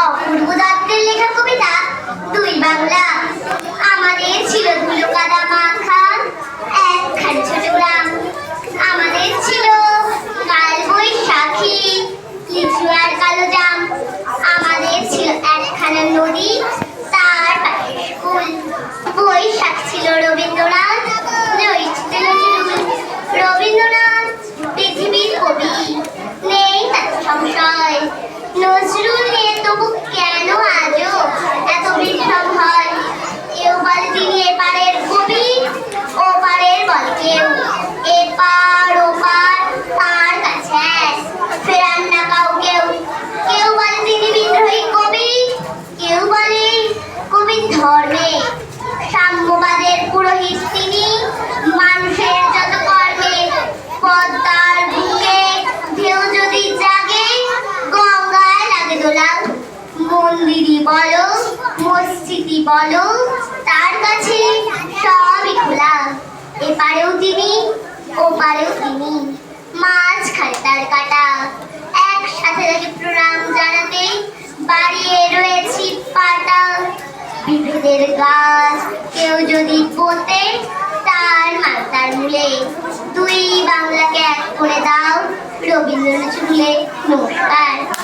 অপূর্ব দত্তের লেখা কবিতা দুই বাংলা। আমাদের ছিল ধুলো কাদা মাখা একখানি ছোট গ্রাম। আমাদের ছিল কাল বৈশাখী লিচু আর কালো জাম। আমাদের ছিল একখানা নদী তার পাশে স্কুল। বৈশাখ ছিল রবীন্দ্রনাথ, জ্যৈষ্ঠে নজরুল। রবীন্দ্রনাথ পৃথিবীর কবি, নেই তার সংশয়। নজরুল নিয়ে তবু কেন আজও এত বিভ্রম হয়? কেউ বলে তিনি এপারের কবি, ওপারের বলে কেউ। এপার ওপার তার কাছে এক, ফেরান না কাউকেও। কেউ বলে তিনি বিদ্রোহী কবি, কেউ বলে কবি ধর্মে। সাম্যবাদের পুরোহিত তিনি, মানুষের যত কর্মে। পদ্মার বুকে ঢেউ যদি জাগে, গঙ্গায় লাগে দোলা। মন্দিরই বলো মসজিদই বলো, তার কাছে সবই খোলা। এপারেও তিনি ওপারেও তিনি, মাঝখানে তার কাটা। একসাথে তাকে প্রণাম জানাতে বাড়িয়ে রয়েছি পাটা। বিভেদের গাছ কেউ যদি পোতে, তার মাতার মূলে। দুই বাংলাকে এক করে দাও রবীন্দ্র নজরুলে। নমস্কার।